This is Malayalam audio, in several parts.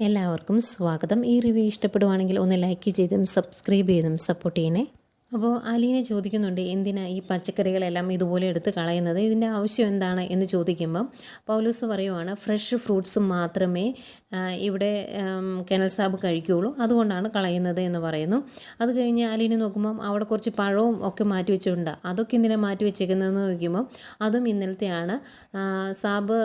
എല്ലാവർക്കും സ്വാഗതം. ഈ റിവ്യൂ ഇഷ്ടപ്പെടുവാണെങ്കിൽ ഒന്ന് ലൈക്ക് ചെയ്തും സബ്സ്ക്രൈബ് ചെയ്തും സപ്പോർട്ട് ചെയ്യണേ. അപ്പോൾ അലീനെ ചോദിക്കുന്നുണ്ട്, എന്തിനാ ഈ പച്ചക്കറികളെല്ലാം ഇതുപോലെ എടുത്ത് കളയുന്നത്, ഇതിൻ്റെ ആവശ്യം എന്താണ് എന്ന് ചോദിക്കുമ്പം പൗലോസ് പറയുവാണ്, ഫ്രഷ് ഫ്രൂട്ട്സ് മാത്രമേ ഇവിടെ കെനൽ സാബ് കഴിക്കുകയുള്ളൂ, അതുകൊണ്ടാണ് കളയുന്നത് എന്ന് പറയുന്നു. അത് കഴിഞ്ഞ് അലീനെ നോക്കുമ്പം അവിടെ കുറച്ച് പഴവും ഒക്കെ മാറ്റി വെച്ചിട്ടുണ്ട്. അതൊക്കെ എന്തിനാണ് മാറ്റി വെച്ചേക്കുന്നതെന്ന് ചോദിക്കുമ്പം അതും ഇന്നലത്തെയാണ്. സാബ്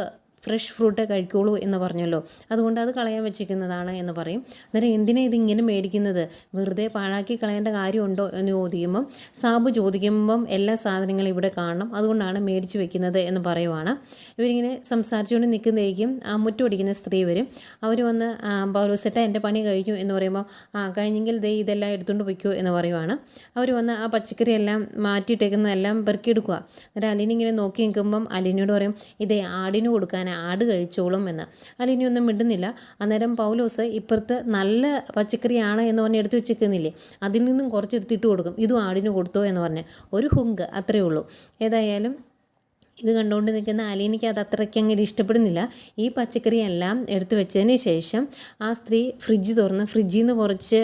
ഫ്രഷ് ഫ്രൂട്ടേ കഴിക്കുള്ളൂ എന്ന് പറഞ്ഞല്ലോ, അതുകൊണ്ട് അത് കളയാൻ വെച്ചിരിക്കുന്നതാണ് എന്ന് പറയും. അന്നേരം എന്തിനാ ഇതിങ്ങനെ മേടിക്കുന്നത്, വെറുതെ പാഴാക്കി കളയേണ്ട കാര്യമുണ്ടോ എന്ന് ചോദിക്കുമ്പം സാബ് ചോദിക്കുമ്പം എല്ലാ സാധനങ്ങളും ഇവിടെ കാണണം, അതുകൊണ്ടാണ് മേടിച്ച് വെക്കുന്നത് എന്ന് പറയുവാണ്. ഇവരിങ്ങനെ സംസാരിച്ചുകൊണ്ട് നിൽക്കുന്നതായിരിക്കും മുറ്റമടിക്കുന്ന സ്ത്രീ വരും. അവർ വന്ന് പൗലോസേട്ട എൻ്റെ പണി കഴിഞ്ഞു എന്ന് പറയുമ്പോൾ കഴിഞ്ഞെങ്കിൽ ദേ ഇതെല്ലാം എടുത്തുകൊണ്ട് വയ്ക്കുമോ എന്ന് പറയുവാണ്. അവർ വന്ന് ആ പച്ചക്കറി എല്ലാം മാറ്റിയിട്ടേക്കുന്നതെല്ലാം പെറുക്കിയെടുക്കുക. അന്നേരം അലീനിങ്ങനെ നോക്കി നിൽക്കുമ്പം അലീനോട് പറയും, ഇതേ ആടിന് കൊടുക്കാൻ, ആട് കഴിച്ചോളും എന്ന്. അലീനിയൊന്നും മിണ്ടുന്നില്ല. അന്നേരം പൗലോസ് ഇപ്പുറത്ത് നല്ല പച്ചക്കറിയാണ് എന്ന് പറഞ്ഞ് എടുത്ത് വെച്ചിരിക്കുന്നില്ലേ, അതിൽ നിന്നും കുറച്ചെടുത്തിട്ട് കൊടുക്കും, ഇതും ആടിന് കൊടുത്തോ എന്ന് പറഞ്ഞ് ഒരു ഹുങ്ക്, അത്രയേ ഉള്ളൂ. ഏതായാലും ഇത് കണ്ടുകൊണ്ട് നിൽക്കുന്ന അലീനയ്ക്ക് അത് അത്രയ്ക്ക് അങ്ങോട്ട് ഇഷ്ടപ്പെടുന്നില്ല. ഈ പച്ചക്കറിയെല്ലാം എടുത്തു വെച്ചതിന് ശേഷം ആ സ്ത്രീ ഫ്രിഡ്ജ് തുറന്ന് ഫ്രിഡ്ജിൽ നിന്ന് കുറച്ച്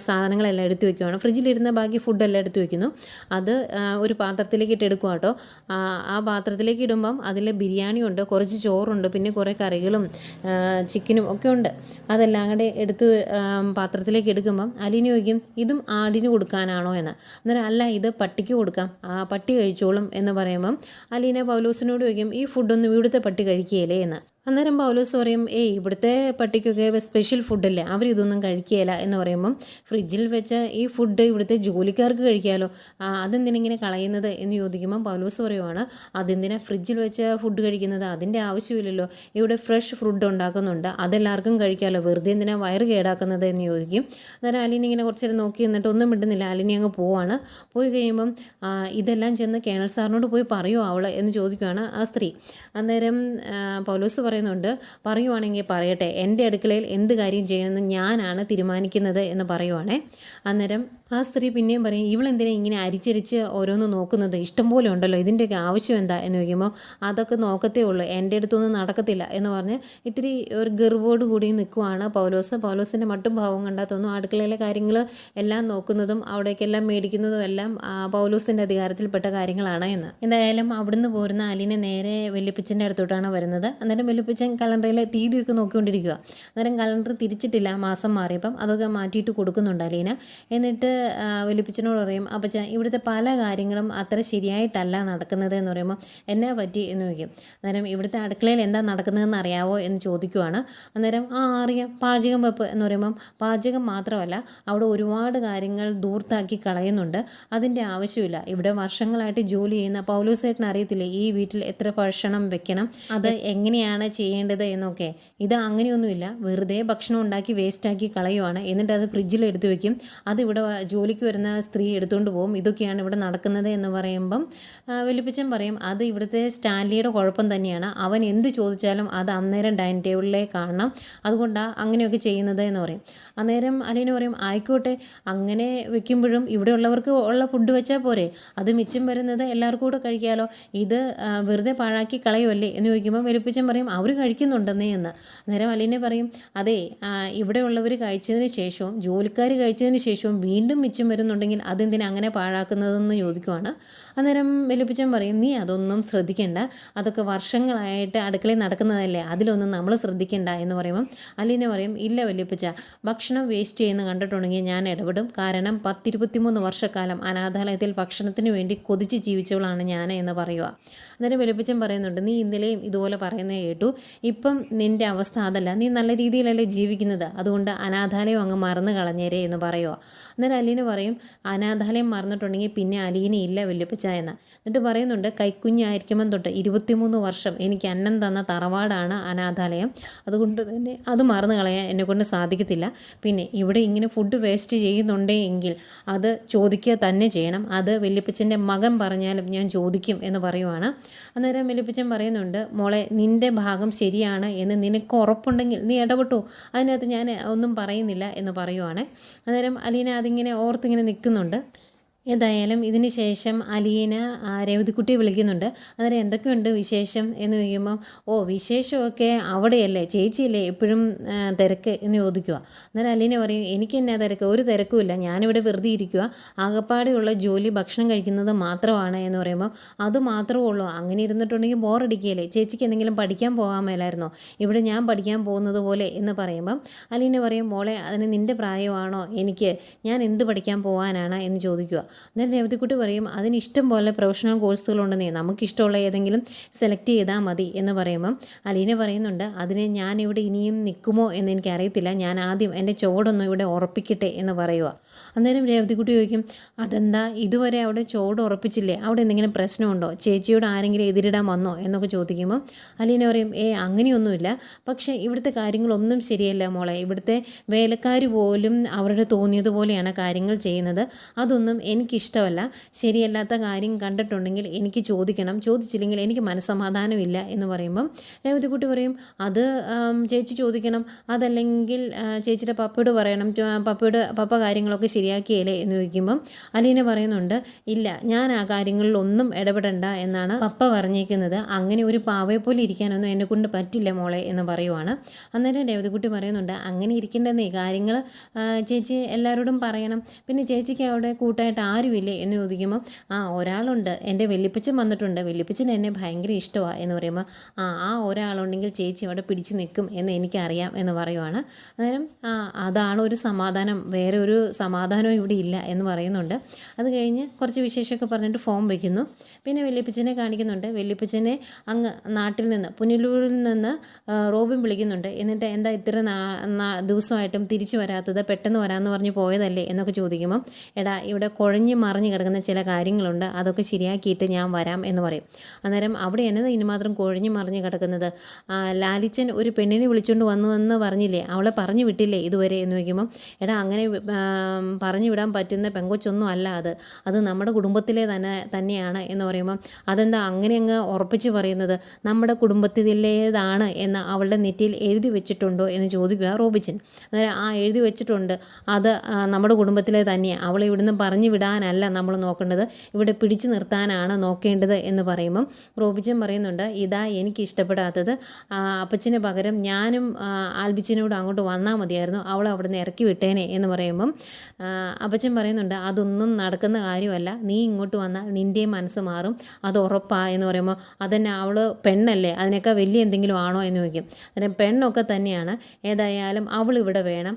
സാധനങ്ങളെല്ലാം എടുത്തു വെക്കുകയാണ്. ഫ്രിഡ്ജിലിരുന്ന ബാക്കി ഫുഡെല്ലാം എടുത്തു വെക്കുന്നു. അത് ഒരു പാത്രത്തിലേക്ക് ഇട്ടെടുക്കുക കേട്ടോ. ആ പാത്രത്തിലേക്ക് ഇടുമ്പം അതിൽ ബിരിയാണി ഉണ്ട്, കുറച്ച് ചോറുണ്ട്, പിന്നെ കുറേ കറികളും ചിക്കനും ഒക്കെ ഉണ്ട്. അതെല്ലാം കൂടെ എടുത്ത് പാത്രത്തിലേക്ക് എടുക്കുമ്പം അലീന ചോദിക്കും, ഇതും ആടിന് കൊടുക്കാനാണോ എന്ന്. അന്നേരം അല്ല, ഇത് പട്ടിക്ക് കൊടുക്കാം, പട്ടി കഴിച്ചോളും എന്ന് പറയുമ്പം അലീന പൗലോസിനോട് ചോദിക്കും, ഈ ഫുഡൊന്നും ഇവിടുത്തെ പട്ടി കഴിക്കുകയില്ലേ എന്ന്. അന്നേരം പൗലോസ് പറയും, ഇവിടുത്തെ പട്ടിക്കൊക്കെ സ്പെഷ്യൽ ഫുഡല്ലേ, അവരിതൊന്നും കഴിക്കുകയില്ല എന്ന് പറയുമ്പം ഫ്രിഡ്ജിൽ വെച്ച ഈ ഫുഡ് ഇവിടുത്തെ ജോലിക്കാർക്ക് കഴിക്കാമല്ലോ, അതെന്തിനിങ്ങനെ കളയുന്നത് എന്ന് ചോദിക്കുമ്പം പൗലോസ് പറയുവാണ്, അതെന്തിനാ ഫ്രിഡ്ജിൽ വെച്ച ഫുഡ് കഴിക്കുന്നത്, അതിൻ്റെ ആവശ്യമില്ലല്ലോ, ഇവിടെ ഫ്രഷ് ഫുഡ് ഉണ്ടാക്കുന്നുണ്ട്, അതെല്ലാവർക്കും കഴിക്കാമല്ലോ, വെറുതെ എന്തിനാ വയറ് കേടാക്കുന്നത് എന്ന് ചോദിക്കും. അന്നേരം അലീന ഇങ്ങനെ കുറച്ച് നേരം നോക്കി നിന്നിട്ട് ഒന്നും മിണ്ടുന്നില്ല. അലീന അങ്ങ് പോവാണ്. പോയി കഴിയുമ്പം ഇതെല്ലാം ചെന്ന് കേണൽ സാറിനോട് പോയി പറയുമോ അവൾ എന്ന് ചോദിക്കുകയാണ് ആ സ്ത്രീ. അന്നേരം പൗലോസ് പറയുവാണെങ്കിൽ പറയട്ടെ, എൻ്റെ അടുക്കളയിൽ എന്ത് കാര്യം ചെയ്യണമെന്ന് ഞാനാണ് തീരുമാനിക്കുന്നത് എന്ന് പറയുവാണേ. അന്നേരം ആ സ്ത്രീ പിന്നെയും പറയും, ഇവളെന്തിനാ ഇങ്ങനെ അരിച്ചരിച്ച് ഓരോന്ന് നോക്കുന്നത്, ഇഷ്ടംപോലെ ഉണ്ടല്ലോ, ഇതിൻ്റെയൊക്കെ ആവശ്യം എന്താ എന്ന് ചോദിക്കുമ്പോൾ അതൊക്കെ നോക്കത്തേ ഉള്ളൂ, എൻ്റെ അടുത്തൊന്നും നടക്കത്തില്ല എന്ന് പറഞ്ഞ് ഇത്തിരി ഒരു ഗർവോട് കൂടി നിൽക്കുവാണ് പൗലോസ്. പൗലോസിൻ്റെ മട്ടും ഭാവം കണ്ടാൽ തോന്നും അടുക്കളയിലെ കാര്യങ്ങൾ എല്ലാം നോക്കുന്നതും അവിടേക്കെല്ലാം മേടിക്കുന്നതും എല്ലാം പൗലോസിൻ്റെ അധികാരത്തിൽപ്പെട്ട കാര്യങ്ങളാണ് എന്ന്. എന്തായാലും അവിടുന്ന് പോരുന്ന അലീന നേരെ വല്യപ്പച്ചൻ്റെ അടുത്തോട്ടാണ് വരുന്നത്. അന്നേരം വല്യപ്പച്ചൻ കലണ്ടറിലെ തീയതിയൊക്കെ നോക്കിക്കൊണ്ടിരിക്കുക. അന്നേരം കലണ്ടർ തിരിച്ചിട്ടില്ല, മാസം മാറിയപ്പം അതൊക്കെ മാറ്റിയിട്ട് കൊടുക്കുന്നുണ്ട് അലീന. എന്നിട്ട് വല്യപ്പച്ചനോട് പറയും, അപ്പച്ച ഇവിടുത്തെ പല കാര്യങ്ങളും അത്ര ശരിയായിട്ടല്ല നടക്കുന്നത് എന്ന് പറയുമ്പോൾ എന്നാ പറ്റി എന്ന് ചോദിക്കും. അന്നേരം ഇവിടുത്തെ അടുക്കളയിൽ എന്താ നടക്കുന്നതെന്ന് അറിയാവോ എന്ന് ചോദിക്കുവാണ്. അന്നേരം അറിയാം, പാചകം വെപ്പ് എന്ന് പറയുമ്പം പാചകം മാത്രമല്ല, അവിടെ ഒരുപാട് കാര്യങ്ങൾ ദൂർത്താക്കി കളയുന്നുണ്ട്, അതിൻ്റെ ആവശ്യമില്ല. ഇവിടെ വർഷങ്ങളായിട്ട് ജോലി ചെയ്യുന്ന പൗലോസേട്ടന് അറിയത്തില്ലേ ഈ വീട്ടിൽ എത്ര ഭക്ഷണം വെക്കണം, അത് എങ്ങനെയാണ് ചെയ്യേണ്ടത് എന്നൊക്കെ. ഇത് അങ്ങനെയൊന്നുമില്ല, വെറുതെ ഭക്ഷണം ഉണ്ടാക്കി വേസ്റ്റാക്കി കളയുവാണ്, എന്നിട്ട് അത് ഫ്രിഡ്ജിൽ എടുത്തു വെക്കും, അതിവിടെ ജോലിക്ക് വരുന്ന സ്ത്രീ എടുത്തുകൊണ്ട് പോകും, ഇതൊക്കെയാണ് ഇവിടെ നടക്കുന്നത് എന്ന് പറയുമ്പം വല്യപ്പച്ചൻ പറയും, അത് ഇവിടുത്തെ സ്റ്റാൻലിയുടെ കുഴപ്പം തന്നെയാണ്, അവൻ എന്ത് ചോദിച്ചാലും അത് അന്നേരം ഡൈനിങ് ടേബിളിലേ കാണണം, അതുകൊണ്ടാണ് അങ്ങനെയൊക്കെ ചെയ്യുന്നത് എന്ന് പറയും. അന്നേരം അലീന പറയും, ആയിക്കോട്ടെ, അങ്ങനെ വെക്കുമ്പോഴും ഇവിടെ ഉള്ളവർക്ക് ഉള്ള ഫുഡ് വെച്ചാൽ പോരെ, അത് മിച്ചം വരുന്നത് എല്ലാവർക്കും കൂടെ കഴിക്കാമല്ലോ, ഇത് വെറുതെ പാഴാക്കി കളയുമല്ലേ എന്ന് ചോദിക്കുമ്പോൾ വല്യപ്പച്ചൻ പറയും, അവർ കഴിക്കുന്നുണ്ടെന്നേ എന്ന്. അന്നേരം അലീന പറയും, അതെ, ഇവിടെ ഉള്ളവർ കഴിച്ചതിന് ശേഷവും ജോലിക്കാർ കഴിച്ചതിന് ശേഷവും വീണ്ടും മിച്ചം വരുന്നുണ്ടെങ്കിൽ അതെന്തിനാ അങ്ങനെ പാഴാക്കുന്നതെന്ന് ചോദിക്കുവാണ്. അന്നേരം വല്യപ്പച്ചൻ പറയും, നീ അതൊന്നും ശ്രദ്ധിക്കേണ്ട, അതൊക്കെ വർഷങ്ങളായിട്ട് അടുക്കളയിൽ നടക്കുന്നതല്ലേ, അതിലൊന്നും നമ്മൾ ശ്രദ്ധിക്കേണ്ട എന്ന് പറയുമ്പം അലീന പറയും, ഇല്ല വല്യപ്പച്ച, ഭക്ഷണം വേസ്റ്റ് ചെയ്യുന്ന കണ്ടിട്ടുണ്ടെങ്കിൽ ഞാൻ ഇടപെടും, കാരണം 10-23 വർഷക്കാലം അനാഥാലയത്തിൽ ഭക്ഷണത്തിന് വേണ്ടി കൊതിച്ച് ജീവിച്ചവളാണ് ഞാൻ എന്ന് പറയുക. അന്നേരം വല്യപ്പച്ചൻ പറയുന്നുണ്ട്, നീ ഇന്നലെയും ഇതുപോലെ പറയുന്നത് കേട്ടു, ഇപ്പം നിൻ്റെ അവസ്ഥ അതല്ല, നീ നല്ല രീതിയിലല്ലേ ജീവിക്കുന്നത്, അതുകൊണ്ട് അനാഥാലയം അങ്ങ് മറന്നു കളഞ്ഞേരേ എന്ന് പറയുക. അന്നേരം അലീന പറയും, അനാഥാലയം മറന്നിട്ടുണ്ടെങ്കിൽ പിന്നെ അലീന ഇല്ല വല്യപ്പച്ച എന്ന്. എന്നിട്ട് പറയുന്നുണ്ട്, കൈക്കുഞ്ഞായിരിക്കുമ്പം തൊട്ട് 23 വർഷം എനിക്ക് അന്നം തന്ന തറവാടാണ് അനാഥാലയം, അതുകൊണ്ട് തന്നെ അത് മറന്നു കളയാൻ എന്നെക്കൊണ്ട് സാധിക്കത്തില്ല, പിന്നെ ഇവിടെ ഇങ്ങനെ ഫുഡ് വേസ്റ്റ് ചെയ്യുന്നുണ്ടെങ്കിൽ അത് ചോദിക്കുക തന്നെ ചെയ്യണം, അത് വല്യപ്പച്ചൻ്റെ മകൻ പറഞ്ഞാലും ഞാൻ ചോദിക്കും എന്ന് പറയുവാണ്. അന്നേരം വല്യപ്പച്ചൻ പറയുന്നുണ്ട്, മോളെ, നിൻ്റെ ഭാഗം ശരിയാണ് എന്ന് നിനക്ക് ഉറപ്പുണ്ടെങ്കിൽ നീ ഇടപെട്ടു, അതിനകത്ത് ഞാൻ ഒന്നും പറയുന്നില്ല എന്ന് പറയുവാണ്. അന്നേരം അലീന അതിങ്ങനെ ഓർത്തിങ്ങനെ നിൽക്കുന്നുണ്ട്. ഏതായാലും ഇതിന് ശേഷം അലീന രേവതിക്കുട്ടിയെ വിളിക്കുന്നുണ്ട്. അന്നേരം എന്തൊക്കെയുണ്ട് വിശേഷം എന്ന് ചോദിക്കുമ്പം, ഓ വിശേഷമൊക്കെ അവിടെയല്ലേ, ചേച്ചിയല്ലേ എപ്പോഴും തിരക്ക് എന്ന് ചോദിക്കുക. അന്നേരം അലീന പറയും, എനിക്ക് എന്നാ തിരക്ക്, ഒരു തിരക്കുമില്ല, ഞാനിവിടെ വെറുതെ ഇരിക്കുക, ആകപ്പാടെയുള്ള ജോലി ഭക്ഷണം കഴിക്കുന്നത് മാത്രമാണ് എന്ന് പറയുമ്പോൾ, അത് മാത്രമേ ഉള്ളൂ, അങ്ങനെ ഇരുന്നിട്ടുണ്ടെങ്കിൽ ബോറടിക്കുകയല്ലേ, ചേച്ചിക്ക് എന്തെങ്കിലും പഠിക്കാൻ പോകാൻ മേലായിരുന്നോ, ഇവിടെ ഞാൻ പഠിക്കാൻ പോകുന്നത് പോലെ എന്ന് പറയുമ്പം അലീന പറയും, മോളെ അതിന് നിൻ്റെ പ്രായമാണോ, ഞാൻ എന്ത് പഠിക്കാൻ പോകാനാണ് എന്ന് ചോദിക്കുക. അന്നേരം രേവതിക്കുട്ടി പറയും, അതിന് ഇഷ്ടം പോലെ പ്രൊഫഷണൽ കോഴ്സുകളുണ്ടെന്നേ, നമുക്കിഷ്ടമുള്ള ഏതെങ്കിലും സെലക്ട് ചെയ്താൽ മതി എന്ന് പറയുമ്പം അലീന പറയുന്നുണ്ട്, അതിന് ഞാനിവിടെ ഇനിയും നിൽക്കുമോ എന്ന് എനിക്കറിയത്തില്ല, ഞാൻ ആദ്യം എൻ്റെ ചുവടൊന്നും ഇവിടെ ഉറപ്പിക്കട്ടെ എന്ന് പറയുക. അന്നേരം രേവതിക്കുട്ടി ചോദിക്കും, അതെന്താ ഇതുവരെ അവിടെ ചുവട് ഉറപ്പിച്ചില്ലേ, അവിടെ എന്തെങ്കിലും പ്രശ്നമുണ്ടോ, ചേച്ചിയോട് ആരെങ്കിലും എതിരിടാൻ വന്നോ എന്നൊക്കെ ചോദിക്കുമ്പം അലീന പറയും, അങ്ങനെയൊന്നുമില്ല, പക്ഷേ ഇവിടുത്തെ കാര്യങ്ങളൊന്നും ശരിയല്ല മോളെ, ഇവിടുത്തെ വേലക്കാർ പോലും അവരുടെ തോന്നിയതുപോലെയാണ് കാര്യങ്ങൾ ചെയ്യുന്നത്, അതൊന്നും എനിക്കിഷ്ടമല്ല, ശരിയല്ലാത്ത കാര്യം കണ്ടിട്ടുണ്ടെങ്കിൽ എനിക്ക് ചോദിക്കണം, ചോദിച്ചില്ലെങ്കിൽ എനിക്ക് മനസ്സമാധാനമില്ല എന്ന് പറയുമ്പം രേവതിക്കുട്ടി പറയും, അത് ചേച്ചി ചോദിക്കണം, അതല്ലെങ്കിൽ ചേച്ചിയുടെ പപ്പയോട് പറയണം, പപ്പ കാര്യങ്ങളൊക്കെ ശരിയാക്കിയല്ലേ എന്ന് ചോദിക്കുമ്പം അലീന പറയുന്നുണ്ട്, ഇല്ല ഞാൻ ആ കാര്യങ്ങളിലൊന്നും ഇടപെടണ്ട എന്നാണ് പപ്പ പറഞ്ഞേക്കുന്നത്, അങ്ങനെ ഒരു പാവയെ പോലെ ഇരിക്കാനൊന്നും എന്നെ കൊണ്ട് പറ്റില്ല മോളെ എന്ന് പറയുവാണ്. അന്നേരം രേവതിക്കുട്ടി പറയുന്നുണ്ട്, അങ്ങനെ ഇരിക്കേണ്ടെന്നേ, കാര്യങ്ങൾ ചേച്ചി എല്ലാവരോടും പറയണം, പിന്നെ ചേച്ചിക്ക് അവിടെ കൂട്ടായിട്ട് ആരുമില്ലേ എന്ന് ചോദിക്കുമ്പോൾ, ഒരാളുണ്ട്, എൻ്റെ വല്യപ്പച്ചൻ വന്നിട്ടുണ്ട്, വല്യപ്പച്ചൻ എന്നെ ഭയങ്കര ഇഷ്ടമാണ് എന്ന് പറയുമ്പോൾ, ആ ഒരാളുണ്ടെങ്കിൽ ചേച്ചി അവിടെ പിടിച്ചു നിൽക്കും എന്ന് എനിക്കറിയാം എന്ന് പറയുവാണ്. അന്നേരം അതാണ് ഒരു സമാധാനം, വേറെ ഒരു സമാധാനവും ഇവിടെ ഇല്ല എന്ന് പറയുന്നുണ്ട്. അത് കഴിഞ്ഞ് കുറച്ച് വിശേഷമൊക്കെ പറഞ്ഞിട്ട് ഫോം വയ്ക്കുന്നു. പിന്നെ വല്യപ്പച്ചനെ കാണിക്കുന്നുണ്ട്. വല്യപ്പച്ചനെ അങ്ങ് നാട്ടിൽ നിന്ന് പുനലൂരിൽ നിന്ന് റോബിൻ വിളിക്കുന്നുണ്ട്. എന്നിട്ട് എന്താ ഇത്ര ദിവസമായിട്ടും തിരിച്ചു വരാത്തത്, പെട്ടെന്ന് വരാമെന്ന് പറഞ്ഞ് പോയതല്ലേ എന്നൊക്കെ ചോദിക്കുമ്പം, എടാ ഇവിടെ കുഴഞ്ഞ് മറിഞ്ഞ് കിടക്കുന്ന ചില കാര്യങ്ങളുണ്ട്, അതൊക്കെ ശരിയാക്കിയിട്ട് ഞാൻ വരാം എന്ന് പറയും. അന്നേരം അവിടെ എന്നത് ഇനി മാത്രം കുഴഞ്ഞ് മറിഞ്ഞ് കിടക്കുന്നത്, ലാലിച്ചൻ ഒരു പെണ്ണിനെ വിളിച്ചുകൊണ്ട് വന്നുവെന്ന് പറഞ്ഞില്ലേ, അവളെ പറഞ്ഞു വിട്ടില്ലേ ഇതുവരെ എന്ന് ചോദിക്കുമ്പം, എടാ അങ്ങനെ പറഞ്ഞു വിടാൻ പറ്റുന്ന പെങ്കൊച്ചൊന്നും അല്ല അത് നമ്മുടെ കുടുംബത്തിലെ തന്നെയാണ് എന്ന് പറയുമ്പം, അതെന്താ അങ്ങനെ അങ്ങ് ഉറപ്പിച്ച് പറയുന്നത്, നമ്മുടെ കുടുംബത്തിലേതാണ് എന്ന് അവളുടെ നെറ്റിയിൽ എഴുതി വെച്ചിട്ടുണ്ടോ എന്ന് ചോദിക്കുക റോബിച്ചൻ. അന്നേരം എഴുതി വെച്ചിട്ടുണ്ട്, അത് നമ്മുടെ കുടുംബത്തിലെ തന്നെയാണ്, അവളെ ഇവിടുന്ന് പറഞ്ഞു വിടാനല്ല നമ്മൾ നോക്കേണ്ടത്, ഇവിടെ പിടിച്ചു നിർത്താനാണ് നോക്കേണ്ടത് എന്ന് പറയുമ്പം റോബിച്ചൻ പറയുന്നുണ്ട്, ഇതാ എനിക്ക് ഇഷ്ടപ്പെടാത്തത്, അപ്പച്ചന് പകരം ഞാനും ആൽബിച്ചിനോട് അങ്ങോട്ട് വന്നാൽ മതിയായിരുന്നു, അവൾ അവിടെ നിന്ന് ഇറക്കി വിട്ടേനെ എന്ന് പറയുമ്പം അപ്പച്ചൻ പറയുന്നുണ്ട്, അതൊന്നും നടക്കുന്ന കാര്യമല്ല, നീ ഇങ്ങോട്ട് വന്നാൽ നിൻ്റെയും മനസ്സ് മാറും, അത് ഉറപ്പാ എന്ന് പറയുമ്പോൾ, അതന്നെ അവൾ പെണ്ണല്ലേ, അതിനേക്കാൾ വലിയ എന്തെങ്കിലും ആണോ എന്ന് ചോദിക്കും. അന്നേരം പെണ്ണൊക്കെ തന്നെയാണ്, ഏതായാലും അവൾ ഇവിടെ വേണം,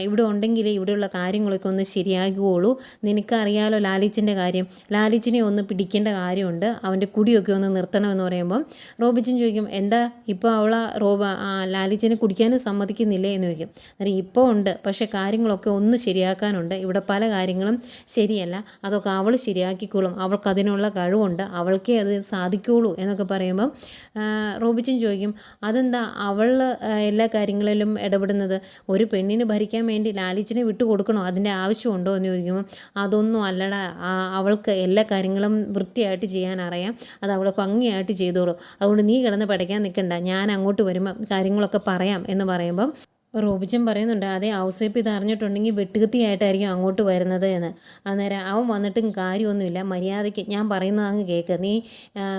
ഇവിടെ ഉണ്ടെങ്കിൽ ഇവിടെയുള്ള കാര്യങ്ങളൊക്കെ ഒന്ന് ശരിയാകുകയുള്ളൂ, നിനക്കറിയാലോ ലാലിച്ചിൻ്റെ കാര്യം, ലാലിച്ചിനെ ഒന്ന് പിടിക്കേണ്ട കാര്യമുണ്ട്, അവൻ്റെ കുടിയൊക്കെ ഒന്ന് നിർത്തണമെന്ന് പറയുമ്പം റോബിച്ചൻ ചോദിക്കും, എന്താ ഇപ്പോൾ ലാലിച്ചിനെ കുടിക്കാനും സമ്മതിക്കുന്നില്ലേ എന്ന് ചോദിക്കും. അന്നേരം ഇപ്പോൾ ഉണ്ട്, പക്ഷേ കാര്യങ്ങളൊക്കെ ഒന്ന് ശരിയാക്കാനുണ്ട്, ഇവിടെ പല കാര്യങ്ങളും ശരിയല്ല, അതൊക്കെ അവൾ ശരിയാക്കിക്കോളും, അവൾക്ക് അതിനുള്ള കഴിവുണ്ട്, അവൾക്കേ അത് സാധിക്കുകയുള്ളൂ എന്നൊക്കെ പറയുമ്പം റോബിച്ചൻ ചോദിക്കും, അതെന്താ അവൾ എല്ലാ കാര്യങ്ങളിലും ഇടപെടുന്നത്, ഒരു പെണ്ണിന് ഭരിക്കാൻ വേണ്ടി ലാലിച്ചിനെ വിട്ടു കൊടുക്കണോ, അതിൻ്റെ ആവശ്യമുണ്ടോ എന്ന് ചോദിക്കുമ്പോൾ, അതൊന്നും അല്ലടാ, അവൾക്ക് എല്ലാ കാര്യങ്ങളും വൃത്തിയായിട്ട് ചെയ്യാൻ അറിയാം, അത് അവൾ ഭംഗിയായിട്ട് ചെയ്തോളൂ, അതുകൊണ്ട് നീ കിടന്ന് പഠിക്കാൻ നിൽക്കണ്ട, ഞാൻ അങ്ങോട്ട് വരുമ്പം കാര്യങ്ങളൊക്കെ പറയാം എന്ന് പറയുമ്പം റോബിച്ചൻ പറയുന്നുണ്ട്, അതേ ഔസേപ്പ് ഇത് അറിഞ്ഞിട്ടുണ്ടെങ്കിൽ വെട്ടുകത്തിയായിട്ടായിരിക്കും അങ്ങോട്ട് വരുന്നത് എന്ന്. അന്നേരം അവൻ വന്നിട്ടും കാര്യമൊന്നുമില്ല, മര്യാദയ്ക്ക് ഞാൻ പറയുന്നത് അങ്ങ് കേൾക്ക്, നീ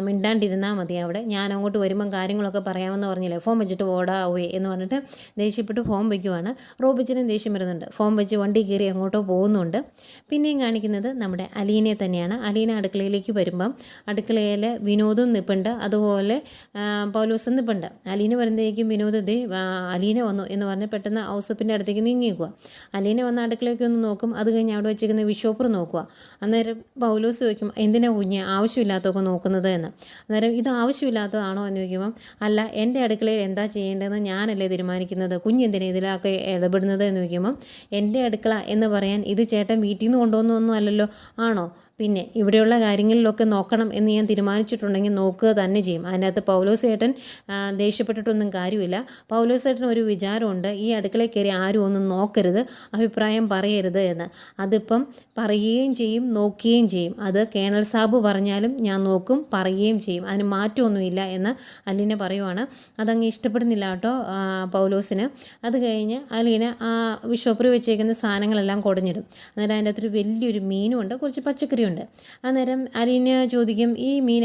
മിണ്ടാണ്ടിരുന്നാൽ മതി അവിടെ, ഞാൻ അങ്ങോട്ട് വരുമ്പം കാര്യങ്ങളൊക്കെ പറയാമെന്ന് പറഞ്ഞില്ലേ, ഫോം വെച്ചിട്ട് ഓടാവേ എന്ന് പറഞ്ഞിട്ട് ദേഷ്യപ്പെട്ട് ഫോം വയ്ക്കുവാണ്. റോബിച്ചനും ദേഷ്യം വരുന്നുണ്ട്, ഫോം വെച്ച് വണ്ടി കയറി അങ്ങോട്ടോ പോകുന്നുണ്ട്. പിന്നെയും കാണിക്കുന്നത് നമ്മുടെ അലീനെ തന്നെയാണ്. അലീന അടുക്കളയിലേക്ക് വരുമ്പം അടുക്കളയിൽ വിനോദും നിൽപ്പുണ്ട്, അതുപോലെ പൗലോസും നിൽപ്പുണ്ട്. അലീന വരുമ്പോഴേക്കും വിനോദ് അലീന വന്നു എന്ന് പറഞ്ഞ് പെട്ടെന്ന് ഔസപ്പിൻ്റെ അടുത്തേക്ക് നീങ്ങിക്കുക. അലീന വന്ന് അടുക്കളയ്ക്ക് ഒന്ന് നോക്കും, അത് കഴിഞ്ഞ് അവിടെ വെച്ചിരിക്കുന്ന വിഷോപ്പർ നോക്കുക. അന്നേരം പൗലോസ് ചോദിക്കും, എന്തിനാ കുഞ്ഞ് ആവശ്യമില്ലാത്തതൊക്കെ നോക്കുന്നത് എന്ന്. അന്നേരം ഇത് ആവശ്യമില്ലാത്തതാണോ എന്ന് ചോദിക്കുമ്പം, അല്ല എൻ്റെ അടുക്കളയിൽ എന്താ ചെയ്യേണ്ടതെന്ന് ഞാനല്ലേ തീരുമാനിക്കുന്നത്, കുഞ്ഞെന്തിനാ ഇതിലൊക്കെ ഇടപെടുന്നത് എന്ന് ചോദിക്കുമ്പം, എൻ്റെ അടുക്കള എന്ന് പറയാൻ ഇത് ചേട്ടൻ വീട്ടിൽ നിന്ന് കൊണ്ടുവന്നൊന്നും അല്ലല്ലോ, ആണോ, പിന്നെ ഇവിടെയുള്ള കാര്യങ്ങളിലൊക്കെ നോക്കണം എന്ന് ഞാൻ തീരുമാനിച്ചിട്ടുണ്ടെങ്കിൽ നോക്കുക തന്നെ ചെയ്യും. അതിനകത്ത് പൗലോസ് ഏട്ടൻ ദേഷ്യപ്പെട്ടിട്ടൊന്നും കാര്യമില്ല. പൗലോസ് ഏട്ടൻ ഒരു വിചാരമുണ്ട്, ഈ അടുക്കളയിൽ കയറി ആരും ഒന്നും നോക്കരുത്, അഭിപ്രായം പറയരുത് എന്ന്. അതിപ്പം പറയുകയും ചെയ്യും, നോക്കുകയും ചെയ്യും. അത് കേണൽ സാബ് പറഞ്ഞാലും ഞാൻ നോക്കും, പറയുകയും ചെയ്യും, അതിന് മാറ്റമൊന്നുമില്ല എന്ന് അലീന പറയുവാണ്. അതങ്ങ് ഇഷ്ടപ്പെടുന്നില്ല കേട്ടോ പൗലോസിന്. അത് കഴിഞ്ഞ് അലീന ആ ഷോപ്പിൽ വെച്ചേക്കുന്ന സാധനങ്ങളെല്ലാം കുടഞ്ഞിടും. അന്നേരം അതിൻ്റെ അകത്തൊരു വലിയൊരു മീനുമുണ്ട്, കുറച്ച് പച്ചക്കറിയുണ്ട്. അന്നേരം അലീന ചോദിക്കും, ഈ മീൻ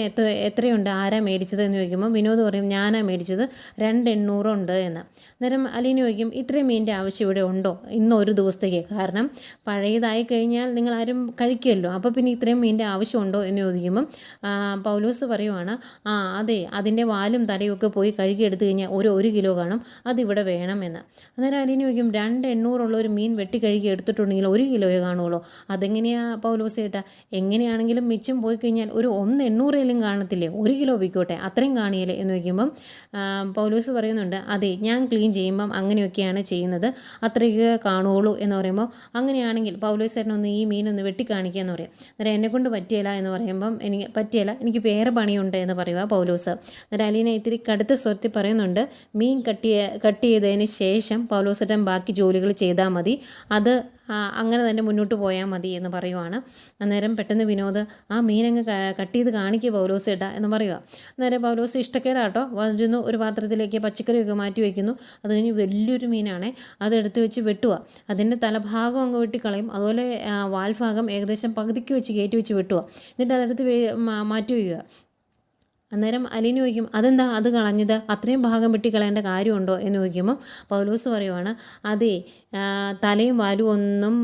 എത്രയുണ്ട്, ആരാ മേടിച്ചത് എന്ന് ചോദിക്കുമ്പോൾ വിനോദ് പറയും, ഞാനാ മേടിച്ചത്, 2,800 ഉണ്ട് എന്ന്. അന്നേരം അലീന ചോദിക്കും, ഇത്രയും മീനിൻ്റെ ആവശ്യം ഇവിടെ ഉണ്ടോ ഇന്നൊരു ദിവസത്തേക്ക്? കാരണം പഴയതായി കഴിഞ്ഞാൽ നിങ്ങൾ ആരും കഴിക്കുമല്ലോ, അപ്പോൾ പിന്നെ ഇത്രയും മീനിൻ്റെ ആവശ്യമുണ്ടോ എന്ന് ചോദിക്കുമ്പം പൗലോസ് പറയുവാണ്, അതെ, അതിൻ്റെ വാലും തലയും ഒക്കെ പോയി കഴുകി എടുത്തു കഴിഞ്ഞാൽ ഒരു കിലോ കാണും, അതിവിടെ വേണമെന്ന്. അന്നേരം അലീന ചോദിക്കും, 2,800 ഉള്ള ഒരു മീൻ വെട്ടി കഴുകി എടുത്തിട്ടുണ്ടെങ്കിൽ 1 കിലോയെ കാണുള്ളൂ, അതെങ്ങനെയാണ് പൗലോസ് ചേട്ടാ? എങ്ങനെയാണെങ്കിലും മിച്ചം പോയി കഴിഞ്ഞാൽ ഒരു 1,800 കാണത്തില്ലേ, 1 കിലോ വിൽക്കോട്ടെ, അത്രയും കാണിയല്ലേ എന്ന് ചോദിക്കുമ്പം പൗലോസ് പറയുന്നുണ്ട്, അതെ, ഞാൻ ക്ലീൻ ചെയ്യുമ്പം അങ്ങനെയൊക്കെയാണ് ചെയ്യുന്നത്, അത്രയ്ക്ക് കാണുള്ളൂ എന്ന് പറയുമ്പോൾ, അങ്ങനെയാണെങ്കിൽ പൗലോസ് ചേട്ടനൊന്ന് ഈ മീനൊന്ന് വെട്ടിക്കാണിക്കുക എന്ന് പറയാം. അന്നേരം എന്നെക്കൊണ്ട് പറ്റിയല്ല എന്ന് പറയുമ്പം, എനിക്ക് പറ്റിയല്ല, എനിക്ക് വേറെ പണിയുണ്ട് എന്ന് പറയുക പൗലോസ്. അന്നേരം അലീന ഇത്തിരി കടുത്ത സ്വരത്തിൽ പറയുന്നുണ്ട്, മീൻ കട്ട് ചെയ്തതിന് ശേഷം പൗലോസ് ചേട്ടൻ ബാക്കി ജോലികൾ ചെയ്താൽ മതി, അത് അങ്ങനെ തന്നെ മുന്നോട്ട് പോയാൽ മതി എന്ന് പറയുവാണ്. അന്നേരം പെട്ടെന്ന് വിനോദ്, ആ മീനങ്ങ് കട്ട് ചെയ്ത് കാണിക്കുക പൗലോസ് ചേട്ടാ എന്ന് പറയുക. അന്നേരം പൗലോസ് ഇഷ്ടക്കേടാട്ടോ വരുന്നു, ഒരു പാത്രത്തിലേക്ക് പച്ചക്കറിയൊക്കെ മാറ്റി വയ്ക്കുന്നു. അത് കഴിഞ്ഞ് വലിയൊരു മീനാണേ, അതെടുത്ത് വെച്ച് വെട്ടുക. അതിൻ്റെ തലഭാഗം അങ്ങ് വെട്ടിക്കളയും, അതുപോലെ വാൽഭാഗം ഏകദേശം പകുതിക്ക് വെച്ച് കയറ്റി വെച്ച് വെട്ടുക. എന്നിട്ട് അതെടുത്ത് മാറ്റി വയ്ക്കുക. അന്നേരം അലീന ചോദിക്കും, അതെന്താ അത് കളഞ്ഞത്, അത്രയും ഭാഗം വെട്ടി കളയേണ്ട കാര്യമുണ്ടോ എന്ന് ചോദിക്കുമ്പോൾ പൗലോസ് പറയുവാണ്, അതെ, തലയും വാലും ഒന്നും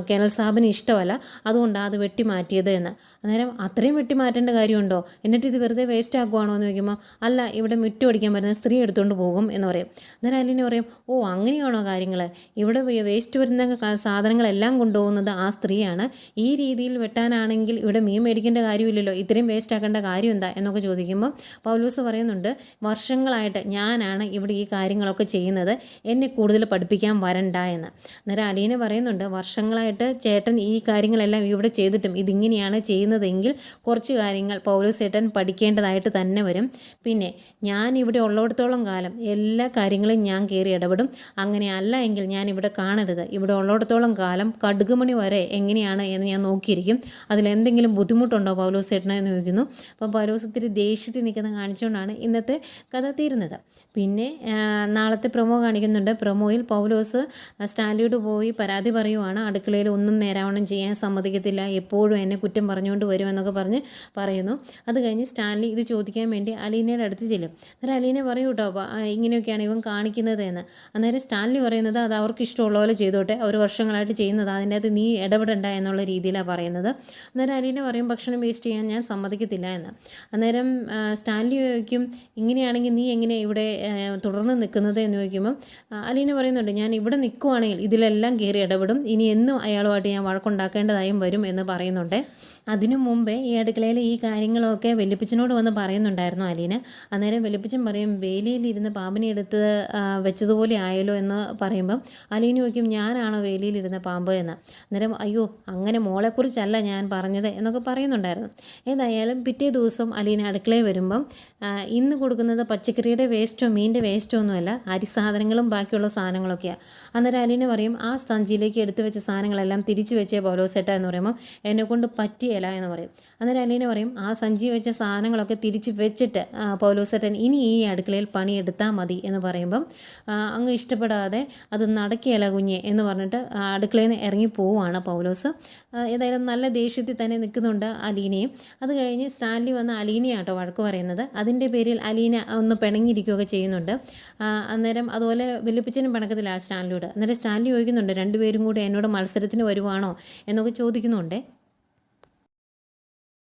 കേണൽ സാബിന് ഇഷ്ടമല്ല, അതുകൊണ്ടാണ് അത് വെട്ടി മാറ്റിയത് എന്ന്. അന്നേരം അത്രയും വെട്ടി മാറ്റേണ്ട കാര്യമുണ്ടോ, എന്നിട്ട് ഇത് വെറുതെ വേസ്റ്റ് ആക്കുവാണോ എന്ന് ചോദിക്കുമ്പോൾ, അല്ല, ഇവിടെ മുറ്റം അടിക്കാൻ വരുന്ന സ്ത്രീ എടുത്തുകൊണ്ട് പോകും എന്ന് പറയും. അന്നേരം അലീന പറയും, ഓ അങ്ങനെയാണോ കാര്യങ്ങൾ, ഇവിടെ വേസ്റ്റ് വരുന്ന സാധനങ്ങളെല്ലാം കൊണ്ടുപോകുന്നത് ആ സ്ത്രീയാണ്, ഈ രീതിയിൽ വെട്ടാനാണെങ്കിൽ ഇവിടെ മീൻ മേടിക്കേണ്ട കാര്യമില്ലല്ലോ, ഇത്രയും വേസ്റ്റ് ആക്കേണ്ട കാര്യം എന്താ എന്നൊക്കെ ചോദിക്കുമ്പോൾ പൗലോസ് പറയുന്നുണ്ട്, വർഷങ്ങളായിട്ട് ഞാനാണ് ഇവിടെ ഈ കാര്യങ്ങളൊക്കെ ചെയ്യുന്നത്, എന്നെ കൂടുതൽ പഠിപ്പിക്കാൻ വരണ്ട എന്ന്. അന്നേരം അലീന പറയുന്നുണ്ട്, വർഷങ്ങളായിട്ട് ചേട്ടൻ ഈ കാര്യങ്ങളെല്ലാം ഇവിടെ ചെയ്തിട്ടും ഇതിങ്ങനെയാണ് ചെയ്യുന്നതെങ്കിൽ കുറച്ച് കാര്യങ്ങൾ പൗലോസ് ചേട്ടൻ പഠിക്കേണ്ടതായിട്ട് തന്നെ വരും. പിന്നെ ഞാൻ ഇവിടെ ഉള്ളിടത്തോളം കാലം എല്ലാ കാര്യങ്ങളും ഞാൻ കയറി ഇടപെടും, അങ്ങനെ അല്ല എങ്കിൽ ഞാൻ ഇവിടെ കാണരുത്, ഇവിടെ ഉള്ളിടത്തോളം കാലം കടുകുമണി വരെ എങ്ങനെയാണ് എന്ന് ഞാൻ നോക്കിയിരിക്കും, അതിലെന്തെങ്കിലും ബുദ്ധിമുട്ടുണ്ടോ പൗലോസ് ചേട്ടനെ എന്ന് ചോദിക്കുന്നു. അപ്പം പൗലോസ് ഇത്തിരി ദേഷ്യത്തിൽ നിൽക്കുന്ന കാണിച്ചുകൊണ്ടാണ് ഇന്നത്തെ കഥ തീരുന്നത്. പിന്നെ നാളത്തെ പ്രൊമോ കാണിക്കുന്നുണ്ട്. പ്രൊമോയിൽ പൗലോസ് സ്റ്റാൻലിയോട് പോയി പരാതി പറയുവാണ്, അടുക്കളയിൽ ഒന്നും നേരാവണ്ണം ചെയ്യാൻ സമ്മതിക്കത്തില്ല, എപ്പോഴും എന്നെ കുറ്റം പറഞ്ഞുകൊണ്ട് വരുമെന്നൊക്കെ പറയുന്നു. അത് കഴിഞ്ഞ് സ്റ്റാൻലി ഇത് ചോദിക്കാൻ വേണ്ടി അലീനയുടെ അടുത്ത് ചെല്ലും. അന്നേരം അലീന പറയൂ കേട്ടോ, ഇങ്ങനെയൊക്കെയാണ് ഇവൻ കാണിക്കുന്നത് എന്ന്. അന്നേരം സ്റ്റാൻലി പറയുന്നത്, അത് അവർക്ക് ഇഷ്ടമുള്ള പോലെ ചെയ്തോട്ടെ, അവർ വർഷങ്ങളായിട്ട് ചെയ്യുന്നത്, അതിൻ്റെ അകത്ത് നീ ഇടപെടണ്ട എന്നുള്ള രീതിയിലാണ് പറയുന്നത്. അന്നേരം അലീന പറയും, ഭക്ഷണം വേസ്റ്റ് ചെയ്യാൻ ഞാൻ സമ്മതിക്കത്തില്ല എന്ന്. അന്നേരം സ്റ്റാൻലി ചോദിക്കും, ഇങ്ങനെയാണെങ്കിൽ നീ എങ്ങനെയാണ് ഇവിടെ തുടർന്ന് നിൽക്കുന്നത് എന്ന് ചോദിക്കുമ്പം അലീന പറയുന്നുണ്ട്, ഞാൻ ഇവിടെ നിൽക്കുവാണെങ്കിൽ ഇതിലെല്ലാം കയറി ഇടപെടും, ഇനി എന്നും അയാളുമായിട്ട് ഞാൻ വഴക്കുണ്ടാക്കേണ്ടതായും വരും എന്ന് പറയുന്നുണ്ട്. അതിനു മുമ്പേ ഈ അടുക്കളയിൽ ഈ കാര്യങ്ങളൊക്കെ വെല്ലുപ്പിച്ചനോട് വന്ന് പറയുന്നുണ്ടായിരുന്നു അലീന. അന്നേരം വെല്ലുപ്പിച്ചൻ പറയും, വേലിയിലിരുന്ന് പാമ്പിനെ എടുത്ത് വെച്ചതുപോലെ ആയല്ലോ എന്ന് പറയുമ്പം അലീന ചോദിക്കും, ഞാനാണോ വേലിയിലിരുന്ന പാമ്പ് എന്ന്. അന്നേരം അയ്യോ, അങ്ങനെ മോളെക്കുറിച്ചല്ല ഞാൻ പറഞ്ഞത് എന്നൊക്കെ പറയുന്നുണ്ടായിരുന്നു. ഏതായാലും പിറ്റേ ദിവസം അലീന അടുക്കളയിൽ വരുമ്പം ഇന്ന് കൊടുക്കുന്നത് പച്ചക്കറിയുടെ വേസ്റ്റോ മീനിൻ്റെ വേസ്റ്റോ ഒന്നുമല്ല, അരി സാധനങ്ങളും ബാക്കിയുള്ള സാധനങ്ങളൊക്കെയാണ്. അന്നേരം അലീന പറയും, ആ സഞ്ചിയിലേക്ക് എടുത്തു വെച്ച സാധനങ്ങളെല്ലാം തിരിച്ചു വെച്ചേ പൗലോസേട്ട എന്ന് പറയുമ്പോൾ എന്നെക്കൊണ്ട് പറ്റിയല്ല എന്ന് പറയും. അന്നേരം അലീന പറയും, ആ സഞ്ചി വെച്ച സാധനങ്ങളൊക്കെ തിരിച്ച് വെച്ചിട്ട് പൗലോസേട്ടൻ ഇനി ഈ അടുക്കളയിൽ പണിയെടുത്താൽ മതി എന്ന് പറയുമ്പം അങ്ങ് ഇഷ്ടപ്പെടാതെ, അത് നടക്കുകയല്ല കുഞ്ഞെ എന്ന് പറഞ്ഞിട്ട് അടുക്കളയിൽ നിന്ന് ഇറങ്ങി പോവുകയാണ് പൗലോസ്. ഏതായാലും നല്ല ദേഷ്യത്തിൽ തന്നെ നിൽക്കുന്നുണ്ട് അലീനയും. അത് കഴിഞ്ഞ് സ്റ്റാൻലി വന്ന് അലീനയാട്ടോ വഴക്ക് പറയുന്നത്. അതിൻ്റെ പേരിൽ അലീന ഒന്ന് പിണങ്ങിയിരിക്കുകയൊക്കെ ചെയ്യുന്നുണ്ട്. അന്നേരം അതുപോലെ വെല്ലുപ്പിച്ചനും പിണക്കത്തില്ല സ്റ്റാൻലിയോട്. അന്നേരം സ്റ്റാൻലി ചോദിക്കുന്നുണ്ട്, രണ്ടുപേരും കൂടി എന്നോട് മത്സരത്തിന് വരുവാണോ എന്നൊക്കെ ചോദിക്കുന്നുണ്ട്.